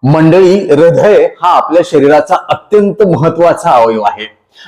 मंडळी, हृदय हा आपल्या शरीराचा अत्यंत महत्वाचा अवयव आहे.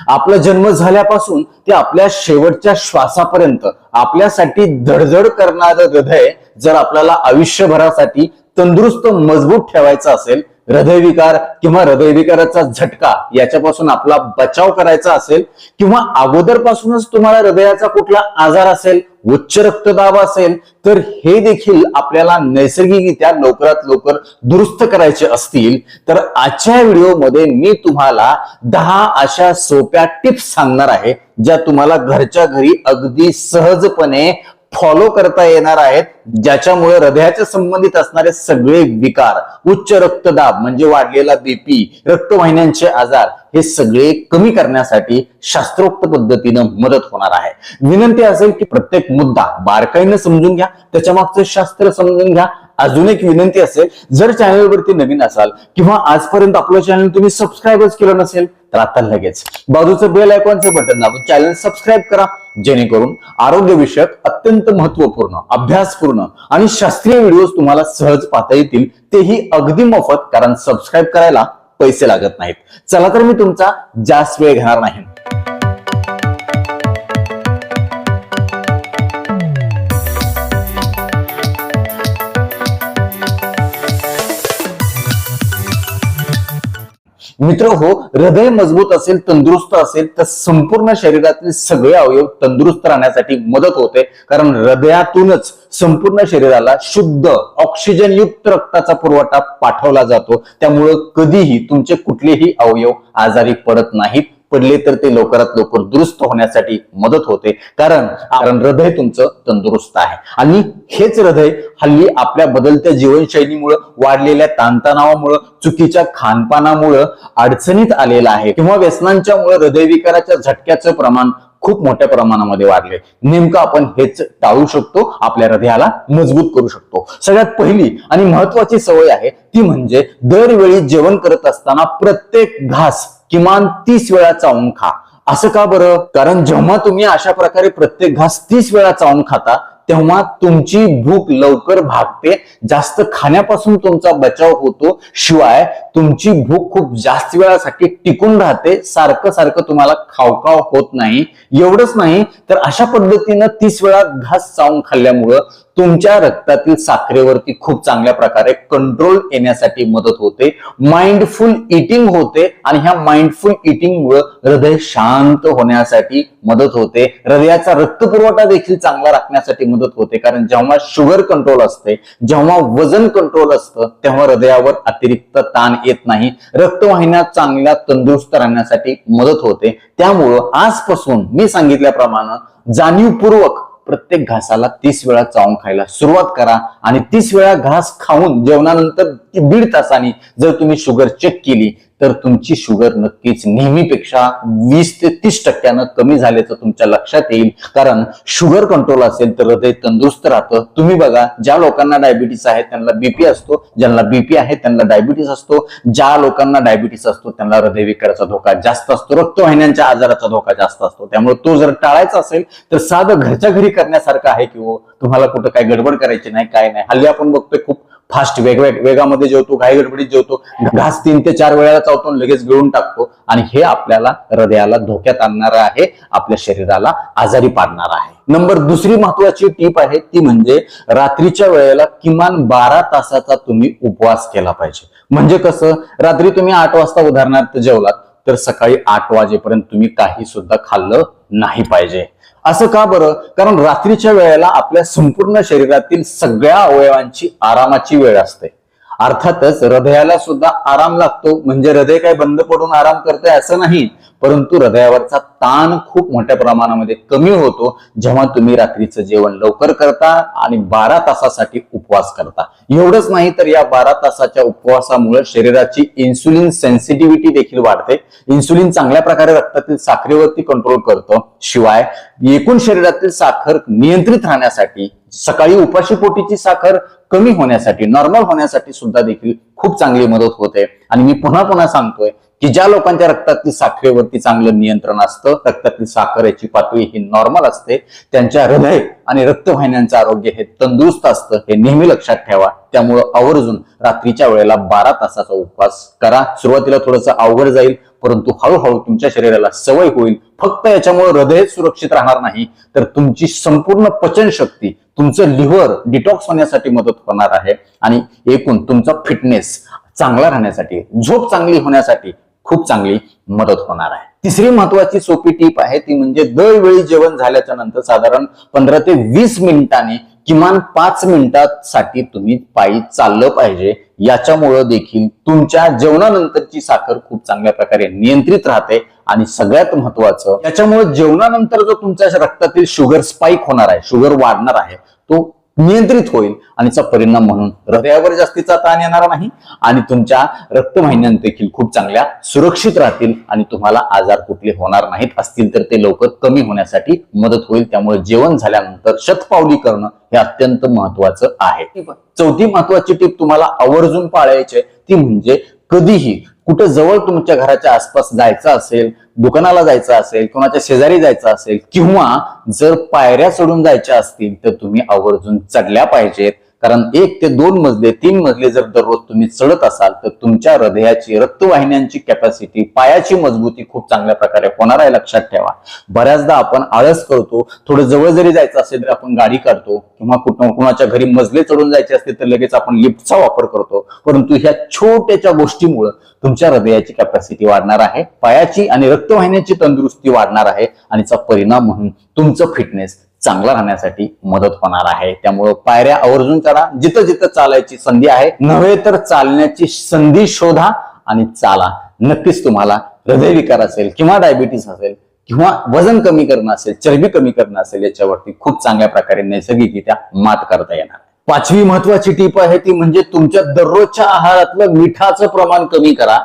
आपला जन्म झाल्यापासून ते आपल्या शेवटच्या श्वासापर्यंत आपल्यासाठी धडधड करणारं हृदय जर आपल्याला आयुष्यभरासाठी तंदुरुस्त मजबूत ठेवायचं असेल, हृदयविकार किंवा हृदयविकाराचा झटका याच्यापासून आपला बचाव करायचा असेल, किंवा अगोदरपासूनच तुम्हाला हृदयाचा कुठला आजार असेल, उच्च रक्तदाब असेल, तर हे देखील आपल्याला नैसर्गिकरित्या लवकरात लवकर दुरुस्त करायचे असतील, तर आजच्या व्हिडिओमध्ये मी तुम्हाला 10 अशा सोप्या टिप्स सांगणार आहे, ज्या तुम्हाला घरच्या घरी अगदी सहजपणे फॉलो करता येणार आहेत, ज्याच्यामुळे हृदयाच्या संबंधित असणारे सगळे विकार, उच्च रक्तदाब म्हणजे वाढलेला बीपी, रक्तवाहिन्यांचे आजार, हे सगळे कमी करण्यासाठी शास्त्रोक्त पद्धतीनं मदत होणार आहे. विनंती असेल की प्रत्येक मुद्दा बारकाईने समजून घ्या, त्याच्या मागचं शास्त्र समजून घ्या. अजून एक विनंती असेल, जर चॅनलवरती नवीन असाल किंवा आजपर्यंत आपलं चॅनल तुम्ही सबस्क्राईबच केलं नसेल, तर आता लगेच बाजूचं बेल आयकॉनचं बटन दाबून चॅनल सबस्क्राईब करा, जेणेकरून आरोग्य विषयक अत्यंत महत्वपूर्ण, अभ्यासपूर्ण आणि शास्त्रीय व्हिडिओ तुम्हाला सहज पाहता येतील, तेही अगदी मोफत, कारण सबस्क्राईब करायला पैसे लागत नाहीत. चला तर मी तुमचा जास्त वेळ घेणार नाही. मित्र हो, हृदय मजबूत असेल, तंदुरुस्त असेल, तर संपूर्ण शरीरातील सगळे अवयव तंदुरुस्त राहण्यासाठी मदत होते. कारण हृदयातूनच संपूर्ण शरीराला शुद्ध ऑक्सिजन युक्त रक्ताचा पुरवठा पाठवला जातो. त्यामुळे कधीही तुमचे कुठलेही अवयव आजारी पडत नाहीत. पडले तर ते लवकरात लवकर दुरुस्त होण्यासाठी मदत होते, कारण हृदय तुमचं तंदुरुस्त आहे. आणि हेच हृदय हल्ली आपल्या बदलत्या जीवनशैलीमुळे, वाढलेल्या ताणतणावामुळे, चुकीच्या खानपानामुळे अडचणीत आलेला आहे, किंवा व्यसनांच्यामुळे हृदयविकाराच्या झटक्याचं प्रमाण खूप मोठ्या प्रमाणामध्ये वाढले. नेमकं आपण हेच टाळू शकतो, आपल्या हृदयाला मजबूत करू शकतो. सगळ्यात पहिली आणि महत्वाची सवय आहे ती म्हणजे दरवेळी जेवण करत असताना प्रत्येक घास किमान 30 वेळा चावून खा. असं का बरं? कारण जेव्हा तुम्ही अशा प्रकारे प्रत्येक घास 30 वेळा चावून खाता, तेव्हा तुमची भूक लवकर भागते, जास्त खाण्यापासून तुमचा बचाव होतो. शिवाय तुमची भूक खूप जास्त वेळासाठी टिकून राहते, सारखं सारखं तुम्हाला खावखाव होत नाही. एवढंच नाही तर अशा पद्धतीनं 30 वेळा घास चावून खाल्ल्यामुळं तुमच्या रक्तातील साखरेवरती खूप चांगल्या प्रकारे कंट्रोल येण्यासाठी मदत होते. माइंडफुल इटिंग होते, आणि ह्या माइंडफुल इटिंग मुळे हृदय शांत होण्यासाठी मदत होते. हृदयाचा रक्तपुरवठा देखील चांगला राखण्यासाठी मदत होते. कारण जेव्हा शुगर कंट्रोल असते, जेव्हा वजन कंट्रोल असतं, तेव्हा हृदयावर अतिरिक्त ताण येत नाही. रक्तवाहिन्या चांगल्या तंदुरुस्त राहण्यासाठी मदत होते. त्यामुळं आजपासून मी सांगितल्याप्रमाणे जाणीवपूर्वक प्रत्येक घासाला 30 वेळा चावून खायला सुरुवात करा. आणि 30 वेळा घास खाऊन जेवणानंतर 1.5 तासांनी जर तुम्ही शुगर चेक केली, तर तुमची शुगर नक्कीच नेहमीपेक्षा 20 ते 30% कमी झाल्याचं तुमच्या लक्षात येईल. कारण शुगर कंट्रोल असेल तर हृदय तंदुरुस्त राहतं. तुम्ही बघा, ज्या लोकांना डायबिटीस आहे त्यांना बीपी असतो, ज्यांना बीपी आहे त्यांना डायबिटीस असतो, ज्या लोकांना डायबिटीस असतो त्यांना हृदयविकाराचा धोका जास्त असतो, रक्तवाहिन्यांच्या आजाराचा धोका जास्त असतो. त्यामुळे तो जर टाळायचा असेल तर साधं घरच्या घरी करण्यासारखं आहे, की तुम्हाला कुठं काय गडबड करायची नाही, काय नाही. हल्ली आपण बघतोय खूप फास्ट वेगामध्ये जेवतो, घाई गडबडीत जेवतो, घास 3 ते 4 वेळा चावतो, लगेच गिळून टाकतो, आणि हे आपल्याला हृदयाला धोक्यात आणणार आहे, आपल्या शरीराला आजारी पाडणार आहे. नंबर दुसरी महत्वाची टीप आहे ती म्हणजे रात्रीच्या वेळेला किमान 12 तासाचा तुम्ही उपवास केला पाहिजे. म्हणजे कसं, रात्री तुम्ही 8 वाजता उदाहरणार्थ जेवलात, तर सकाळी 8 वाजेपर्यंत तुम्ही काही सुद्धा खाल्लं नाही पाहिजे. असं का बरं? कारण रात्रीच्या वेळेला आपल्या संपूर्ण शरीरातील सगळ्या अवयवांची आरामाची वेळ असते. अर्थातच हृदयाला सुद्धा आराम लागतो, म्हणजे हृदय काय बंद पडून आराम करतंय असं नाही, परंतु हृदयावरचा ताण खूप मोठ्या प्रमाणामध्ये कमी होतो जेव्हा तुम्ही रात्रीचं जेवण लवकर करता आणि 12 तासासाठी उपवास करता. एवढंच नाही तर या 12 तासाच्या उपवासामुळे शरीराची इन्सुलिन सेन्सिटिव्हिटी देखील वाढते. इन्सुलिन चांगल्या प्रकारे रक्तातील साखरेवरती कंट्रोल करतं. शिवाय एकूण शरीरातील साखर नियंत्रित राहण्यासाठी, सकाळी उपाशी पोटीची साखर कमी होण्यासाठी, नॉर्मल होण्यासाठी सुद्धा देखील खूप चांगली मदत होते. आणि मी पुन्हा पुन्हा सांगतोय की ज्या लोकांच्या रक्तातली साखरेवरती चांगलं नियंत्रण असतं, रक्तातली साखरेची पातळी ही नॉर्मल असते, त्यांच्या हृदय आणि रक्तवाहिन्यांचं आरोग्य हे तंदुरुस्त असतं, हे नेहमी लक्षात ठेवा. त्यामुळं आवर्जून रात्रीच्या वेळेला 12 तासाचा उपवास करा. सुरुवातीला थोडंसं अवघड जाईल, परंतु हळूहळू तुमच्या शरीराला सवय होईल. फक्त याच्यामुळे हृदय सुरक्षित राहणार नाही, तर तुमची संपूर्ण पचनशक्ती, तुमचं लिव्हर डिटॉक्स होण्यासाठी मदत होणार आहे आणि एकूण तुमचा फिटनेस चांगला राहण्यासाठी, झोप चांगली होण्यासाठी खूप चांगली मदत होणार आहे. तिसरी महत्वाची सोपी टीप आहे ती म्हणजे दरवेळी जेवण झाल्याच्या नंतर साधारण 15 ते 20 मिनिटांनी किमान 5 मिनिटांसाठी तुम्ही पायी चाललं पाहिजे. याच्यामुळं देखील तुमच्या जेवणानंतरची साखर खूप चांगल्या प्रकारे नियंत्रित राहते आणि सगळ्यात महत्वाचं, याच्यामुळे जेवणानंतर जो तुमच्या रक्तातील शुगर स्पाइक होणार आहे, शुगर वाढणार आहे, तो नियंत्रित होईल आणि त्याचा परिणाम म्हणून हृदयावर जास्तीचा ताण येणार नाही आणि तुमच्या रक्तवाहिन्या देखील खूप चांगल्या सुरक्षित राहतील आणि तुम्हाला आजार कुठले होणार नाहीत, असतील तर ते लवकर कमी होण्यासाठी मदत होईल. त्यामुळे जेवण झाल्यानंतर शतपावली करणं हे अत्यंत महत्वाचं आहे. चौथी महत्वाची टीप तुम्हाला आवर्जून पाळायची ती म्हणजे कधीही कुठे जवळ तुमच्या घराच्या आसपास जायचं असेल, दुकानाला जायचं असेल, कोणाच्या शेजारी जायचं असेल किंवा जर पायऱ्या चढून जायच्या असतील तर तुम्ही आवर्जून चढल्या पाहिजेत. कारण 1 ते 2 मजले 3 मजले जर दररोज तुम्ही चढत असाल तर तुमच्या हृदयाची, रक्तवाहिन्यांची कॅपॅसिटी, पायाची मजबूती खूप चांगल्या प्रकारे होणार आहे. लक्षात ठेवा, बऱ्याचदा आपण आळस करतो, थोडं जवळ जरी जायचं असेल तर आपण गाडी काढतो किंवा कुणाच्या घरी मजले चढून जायचे असतील तर लगेच आपण लिफ्टचा वापर करतो. परंतु ह्या छोट्याच्या गोष्टीमुळे तुमच्या हृदयाची कॅपॅसिटी वाढणार आहे, पायाची आणि रक्तवाहिन्याची तंदुरुस्ती वाढणार आहे आणि त्याचा परिणाम म्हणून तुमचं फिटनेस चांगला राहण्यासाठी मदत होणार आहे. त्यामुळे पायऱ्या आवर्जून चढा. जिथं जिथं चालायची संधी आहे, नव्हे तर चालण्याची संधी शोधा आणि चाला. नक्कीच तुम्हाला हृदयविकार असेल किंवा डायबिटीस असेल किंवा वजन कमी करणं असेल, चरबी कमी करणं असेल, याच्यावरती खूप चांगल्या प्रकारे नैसर्गिकरित्या मात करता येणार. 5वी महत्वाची टीप आहे ती म्हणजे तुमच्या दररोजच्या आहारातलं मिठाचं प्रमाण कमी करा.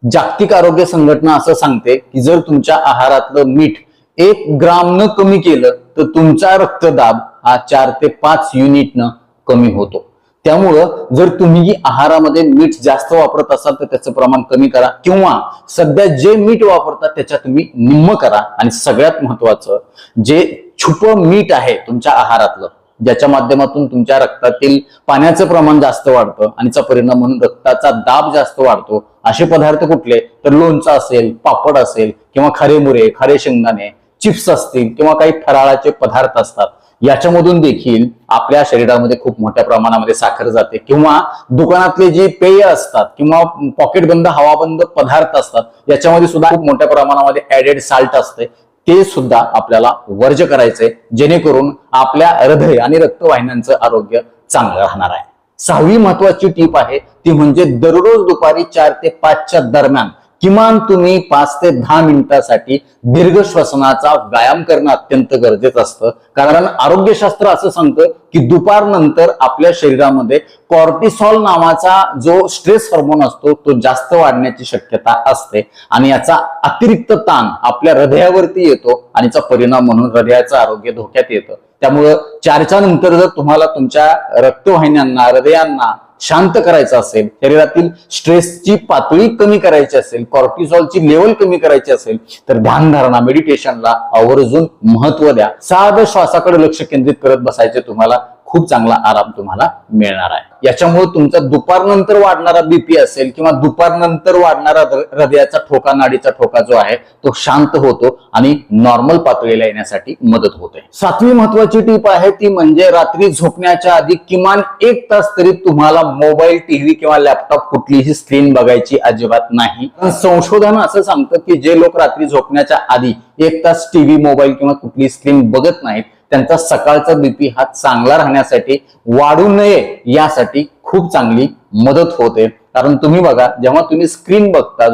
जागतिक आरोग्य संघटना असं सांगते की जर तुमच्या आहारातलं मीठ 1 ग्रामनं कमी केलं तर तुमचा रक्तदाब हा 4 ते 5 युनिटनं कमी होतो. त्यामुळं जर तुम्ही आहारामध्ये मीठ जास्त वापरत असाल तर त्याचं प्रमाण कमी करा किंवा सध्या जे मीठ वापरतात त्याच्या तुम्ही निम्म करा. आणि सगळ्यात महत्वाचं, जे छुपं मीठ आहे तुमच्या आहारातलं, ज्याच्या माध्यमातून तुमच्या रक्तातील पाण्याचं प्रमाण जास्त वाढतं आणि त्याचा परिणाम म्हणून रक्ताचा दाब जास्त वाढतो, असे पदार्थ कुठले तर लोणचं असेल, पापड असेल किंवा खारे मुरे, खारे शेंगदाणे, चिप्स असतील किंवा काही फराळाचे पदार्थ असतात, याच्यामधून देखील आपल्या शरीरामध्ये खूप मोठ्या प्रमाणामध्ये साखर जाते. किंवा दुकानातले जे पेय असतात किंवा पॉकेटबंद हवाबंद पदार्थ असतात, याच्यामध्ये सुद्धा खूप मोठ्या प्रमाणामध्ये ऍडेड साल्ट असते, ते सुद्धा आपल्याला वर्ज्य करायचंय, जेणेकरून आपल्या हृदय आणि रक्तवाहिन्यांचं आरोग्य चांगलं राहणार आहे. 6वी महत्वाची टीप आहे ती म्हणजे दररोज दुपारी 4 ते 5च्या दरम्यान किमान तुम्ही 5 ते 10 मिनिटांसाठी दीर्घ श्वसनाचा व्यायाम करणं अत्यंत गरजेचं असतं. कारण आरोग्यशास्त्र असं सांगतं की दुपारनंतर आपल्या शरीरामध्ये कॉर्टिसॉल नावाचा जो स्ट्रेस हार्मोन असतो तो जास्त वाढण्याची शक्यता असते आणि याचा अतिरिक्त ताण आपल्या हृदयावरती येतो आणि याचा परिणाम म्हणून हृदयाचं आरोग्य धोक्यात येतं. त्यामुळं 4च्या नंतर जर तुम्हाला तुमच्या रक्तवाहिन्यांना, हृदयांना शांत करायचं असेल, शरीरातील स्ट्रेसची पातळी कमी करायची असेल, कॉर्टिसॉलची लेवल कमी करायची असेल तर ध्यानधारणा, मेडिटेशनला आवर्जून महत्व द्या. साधं श्वासाकडे लक्ष केंद्रित करत बसायचे, तुम्हाला खूप चांगला आराम तुम्हाला मिळणार आहे. याच्यामुळे तुमचा दुपारनंतर वाढणारा बीपी असेल किंवा दुपारनंतर वाढणारा हृदयाचा ठोका, नाडीचा ठोका जो आहे तो शांत होतो आणि नॉर्मल पातळीला येण्यासाठी मदत होते. 7वी महत्वाची टीप आहे ती म्हणजे रात्री झोपण्याच्या आधी किमान 1 तास तरी तुम्हाला मोबाईल, टीव्ही किंवा लॅपटॉप कुठलीही स्क्रीन बघायची अजिबात नाही. संशोधन असं सांगतं की जे लोक रात्री झोपण्याच्या आधी 1 तास टीव्ही, मोबाईल किंवा कुठली स्क्रीन बघत नाहीत त्यांचा सकाळचा बीपी हा चांगला राहण्यासाठी, वाढू नये यासाठी खूप चांगली मदत होते. कारण तुम्ही बघा, जेव्हा तुम्ही स्क्रीन बघता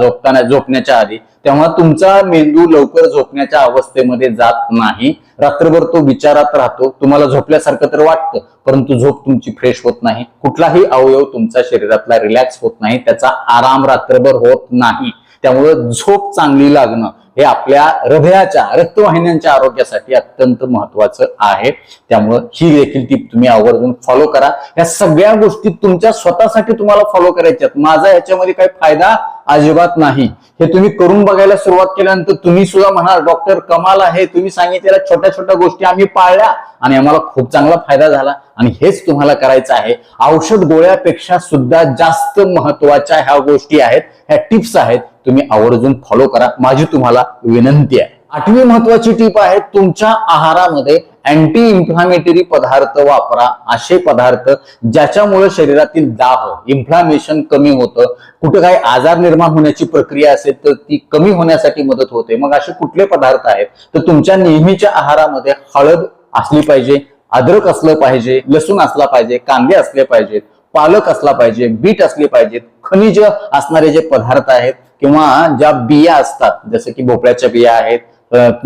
झोपण्याच्या आधी, तेव्हा तुमचा मेंदू लवकर झोपण्याच्या अवस्थेमध्ये जात नाही. रात्रभर तो विचारात राहतो, तुम्हाला झोपल्यासारखं तर वाटतं परंतु झोप तुमची फ्रेश होत नाही. कुठलाही अवयव तुमच्या शरीरातला रिलॅक्स होत नाही, त्याचा आराम रात्रभर होत नाही. त्यामुळे झोप चांगली लागणं हे आपल्या हृदयाच्या, रक्तवाहिन्यांच्या आरोग्यासाठी अत्यंत महत्वाचं आहे. त्यामुळे ही देखील टीप तुम्ही आवर्जून फॉलो करा. या सगळ्या गोष्टी तुमच्या स्वतःसाठी तुम्हाला फॉलो करायच्यात. माझा याच्यामध्ये काही फायदा अजिबात नाही. हे तुम्ही करून बघायला सुरुवात केल्यानंतर तुम्ही सुद्धा म्हणाल डॉक्टर कमाल आहे, तुम्ही सांगितलेल्या छोट्या छोट्या गोष्टी आम्ही पाळल्या आणि आम्हाला खूप चांगला फायदा झाला. आणि हेच तुम्हाला करायचं आहे. औषध गोळ्यापेक्षा सुद्धा जास्त महत्वाच्या ह्या गोष्टी आहेत, ह्या टिप्स आहेत, तुम्ही आवर्जून फॉलो करा, माझी तुम्हाला विनंती आहे. 8वी महत्वाची टिप आहे, तुमच्या आहारामध्ये अँटी इन्फ्लामेटरी पदार्थ वापरा. असे पदार्थ ज्याच्यामुळे शरीरातील दाह, इन्फ्लामेशन कमी होतं, कुठे काही आजार निर्माण होण्याची प्रक्रिया असेल तर ती कमी होण्यासाठी मदत होते. मग असे कुठले पदार्थ आहेत तर तुमच्या नेहमीच्या आहारामध्ये हळद असली पाहिजे, अद्रक असलं पाहिजे, लसूण असला पाहिजे, कांदे असले पाहिजेत, पालक असला पाहिजे, बीट असले पाहिजेत, खनिज असणारे जे पदार्थ आहेत किंवा ज्या बिया असतात जसं की भोपळ्याच्या बिया आहेत,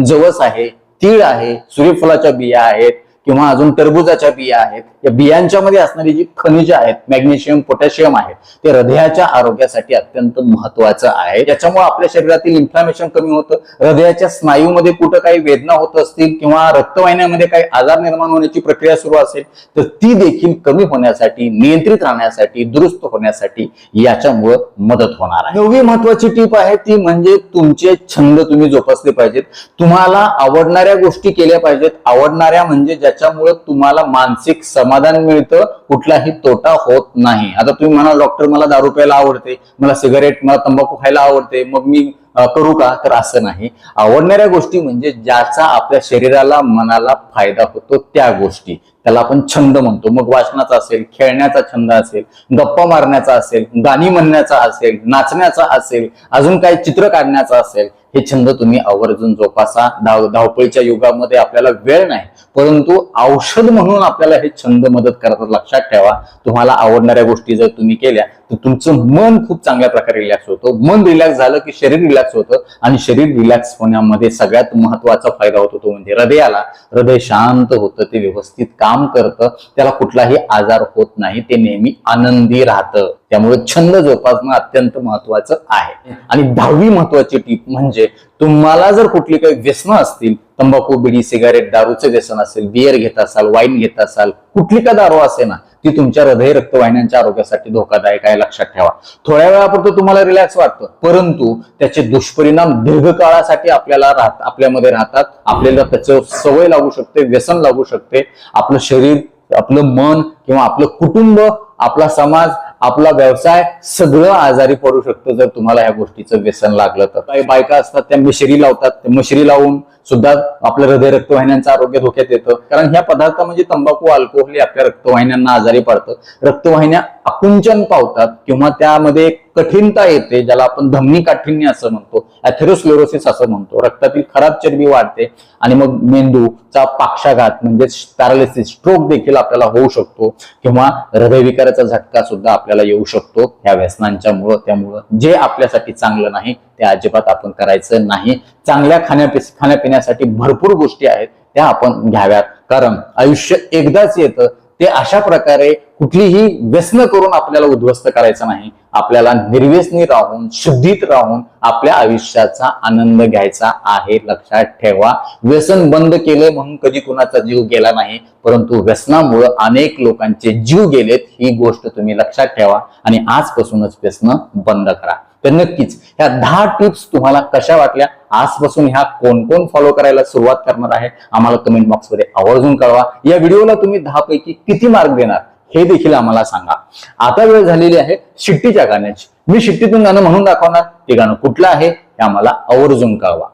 जवस आहे, तीळ आहे, सूर्यफुलाच्या बिया आहेत किंवा अजून टरबुजाच्या बिया आहेत. या बियांच्या मध्ये असणारी जी खनिज आहेत, मॅग्नेशियम, पोटॅशियम आहे, ते हृदयाच्या आरोग्यासाठी अत्यंत महत्वाचं आहे. याच्यामुळे आपल्या शरीरातील इन्फ्लामेशन कमी होतं. हृदयाच्या स्नायूमध्ये कुठं काही वेदना होत असतील किंवा रक्तवाहिन्यामध्ये काही आजार निर्माण होण्याची प्रक्रिया सुरू असेल तर ती देखील कमी होण्यासाठी, नियंत्रित राहण्यासाठी, दुरुस्त होण्यासाठी याच्यामुळे मदत होणार आहे. 9वी महत्वाची टीप आहे ती म्हणजे तुमचे छंद तुम्ही जोपासले पाहिजेत. तुम्हाला आवडणाऱ्या गोष्टी केल्या पाहिजेत. आवडणाऱ्या म्हणजे ज्याच्यामुळे तुम्हाला मानसिक समाधान मिळतं, कुठलाही तोटा होत नाही. आता तुम्ही म्हणाल डॉक्टर मला दारू प्यायला आवडते, मला सिगारेट, मला तंबाखू खायला आवडते, मग मी करू का? तर असं नाही. आवडणाऱ्या गोष्टी म्हणजे ज्याचा आपल्या शरीराला, मनाला फायदा होतो त्या गोष्टी, त्याला आपण छंद म्हणतो. मग वाचनाचा असेल, खेळण्याचा छंद असेल, गप्पा मारण्याचा असेल, गाणी म्हणण्याचा असेल, नाचण्याचा असेल, अजून काही चित्र काढण्याचा असेल, हे छंद तुम्ही आवर्जून जोपासा. धावपळीच्या युगामध्ये आपल्याला वेळ नाही, परंतु औषध म्हणून आपल्याला हे छंद मदत करतात. लक्षात ठेवा, तुम्हाला आवडणाऱ्या गोष्टी जर तुम्ही केल्या तर तुमचं मन खूप चांगल्या प्रकारे रिलॅक्स होतं. मन रिलॅक्स झालं की शरीर रिलॅक्स होतं आणि शरीर रिलॅक्स होण्यामध्ये सगळ्यात महत्वाचा फायदा होतो तो म्हणजे हृदयाला. हृदय शांत होतं, ते व्यवस्थित काम करतं, त्याला कुठलाही आजार होत नाही, ते नेहमी आनंदी राहतं. त्यामुळे छंद जोपासणं अत्यंत महत्वाचं आहे. आणि 10वी महत्वाची टीप म्हणजे तुम्हाला जर कुठली काही व्यसनं असतील, तंबाखू, बिडी, सिगारेट, दारूचे व्यसन असेल, बियर घेत असाल, वाईन घेत असाल, कुठली का दारू असे ना, ती तुमच्या हृदय रक्तवाहिन्यांच्या आरोग्यासाठी धोकादायक आहे. लक्षात ठेवा. थोड्या वेळापुरतं तुम्हाला रिलॅक्स वाटतं, परंतु त्याचे दुष्परिणाम दीर्घकाळासाठी आपल्यामध्ये राहतात. आपल्याला त्याचं सवय लागू शकते, व्यसन लागू शकते. आपलं शरीर, आपलं मन किंवा आपलं कुटुंब, आपला समाज, आपला व्यवसाय सगळं आजारी पडू शकतो जर तुम्हाला ह्या गोष्टीचं व्यसन लागलं तर. काही बायका असतात त्या मशिरी लावतात, त्या मशिरी लावून सुद्धा आपलं हृदय रक्तवाहिन्यांचं आरोग्य धोक्यात येतं. कारण ह्या पदार्थामध्ये तंबाखू, अल्कोहोल आपल्या रक्तवाहिन्यांना आजारी पडतं. रक्तवाहिन्या आकुंचन पावतात किंवा त्यामध्ये कठीणता येते, ज्याला आपण धमनी काठिण्य असं म्हणतो, अथेरोस्क्लेरोसिस असं म्हणतो. रक्तातील खराब चरबी वाढते आणि मग मेंदूचा पक्षाघात म्हणजे पॅरालिसिस, स्ट्रोक देखील आपल्याला होऊ शकतो किंवा हृदयविकाराचा झटका सुद्धा आपल्याला येऊ शकतो ह्या व्यसनांच्यामुळं. त्यामुळं जे आपल्यासाठी चांगलं नाही ते अजिबात आपण करायचं नाही. चांगल्या खाण्यापिण्यासाठी भरपूर गोष्टी आहेत, त्या आपण घ्याव्यात. कारण आयुष्य एकदाच येतं. ते अशा प्रकारे कुठलीही व्यसन करून आपल्याला उद्ध्वस्त करायचं नाही. आपल्याला निर्व्यसनी राहून, शुद्धीत राहून आपल्या आयुष्याचा आनंद घ्यायचा आहे. लक्षात ठेवा, व्यसन बंद केलं म्हणून कधी कुणाचा जीव गेला नाही, परंतु व्यसनामुळे अनेक लोकांचे जीव गेलेत. ही गोष्ट तुम्ही लक्षात ठेवा आणि आजपासूनच व्यसन बंद करा. तर नक्कीच ह्या 10 टिप्स तुम्हाला कशा वाटल्या, आजपासून ह्या कोण कोण फॉलो करायला सुरुवात करणार आहे आम्हाला कमेंट बॉक्समध्ये आवर्जून कळवा. या व्हिडिओला तुम्ही 10 पैकी किती मार्क देणार हे देखील आम्हाला सांगा. आता वेळ झालेली आहे शिट्टीच्या गाण्याची. मी शिट्टीतून गाणं म्हणून दाखवणार, ते गाणं कुठलं आहे हे आम्हाला आवर्जून कळवा.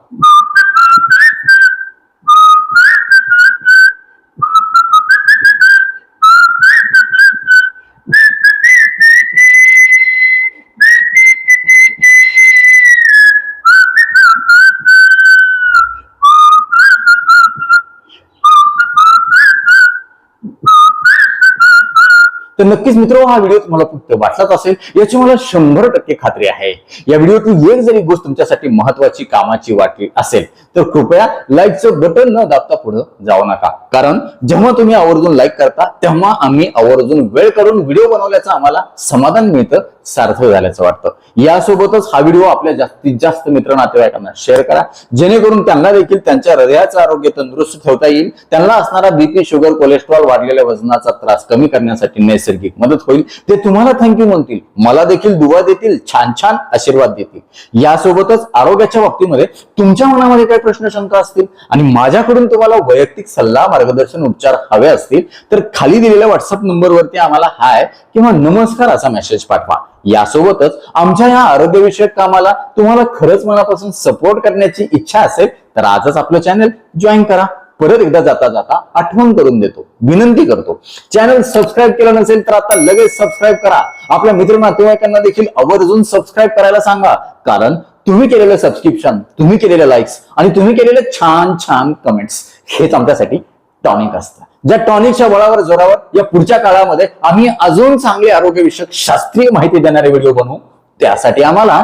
तर नक्कीच मित्र, हा व्हिडिओ तुम्हाला खूप वाटलाच असेल याची मला 100% खात्री आहे. या व्हिडिओतली एक जरी गोष्ट तुमच्यासाठी महत्वाची, कामाची वाटली असेल तर कृपया लाईकचं बटन न दाबता पुढे जाऊ नका. कारण जेव्हा तुम्ही आवर्जून लाईक करता तेव्हा आम्ही आवर्जून वेळ काढून व्हिडिओ बनवल्याचं आम्हाला समाधान मिळतं, सार्थ झाल्याचं वाटतं. यासोबतच हा व्हिडिओ आपल्या जास्तीत जास्त मित्र नातेवाईकांना शेअर करा, जेणेकरून त्यांना देखील त्यांच्या हृदयाचं आरोग्य तंदुरुस्त ठेवता येईल. त्यांना असणारा बीपी, शुगर, कोलेस्ट्रॉल, वाढलेल्या वजनाचा त्रास कमी करण्यासाठी नैसर्गिक नैसर्गिक मदत होईल. ते तुम्हाला थँक्यू म्हणतील, मला देखील दुवा देतील, छान छान आशीर्वाद देतील. यासोबतच आरोग्याच्या बाबतीमध्ये तुमच्या मनामध्ये काही प्रश्न शंका असतील आणि माझ्याकडून तुम्हाला वैयक्तिक सल्ला, मार्गदर्शन, उपचार हवे असतील तर खाली दिलेल्या व्हॉट्सअप नंबरवरती आम्हाला हाय किंवा नमस्कार असा मेसेज पाठवा. यासोबतच आमच्या या आरोग्यविषयक कामाला तुम्हाला खरंच मनापासून सपोर्ट करण्याची इच्छा असेल तर आजच आपलं चॅनल जॉईन करा. परत एकदा जाता जाता आठवण करून देतो, विनंती करतो, चॅनल सबस्क्राईब केलं नसेल तर आता लगेच सबस्क्राईब करा. आपल्या मित्र नातेवाईकांना देखील आवर्जून सबस्क्राईब करायला सांगा, कारण तुम्ही केलेलं सबस्क्रिप्शन, तुम्ही केलेले लाईक्स आणि तुम्ही केलेले छान छान कमेंट्स हेच आमच्यासाठी टॉनिक असतं. ज्या टॉनिकच्या बळावर जोरावर या पुढच्या काळामध्ये आम्ही अजून चांगले आरोग्यविषयक शास्त्रीय माहिती देणारे व्हिडिओ बनवू, त्यासाठी आम्हाला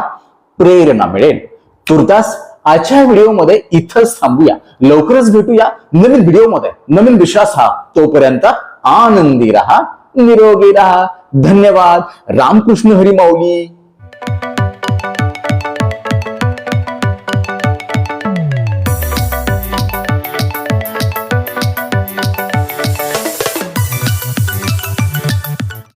प्रेरणा मिळेल. तुर्तास आजच्या व्हिडिओमध्ये इथंच थांबूया. लवकरच भेटूया नवीन व्हिडिओमध्ये नवीन विश्वासहा. तोपर्यंत आनंदी रहा, निरोगी रहा. धन्यवाद. रामकृष्ण हरी माऊली.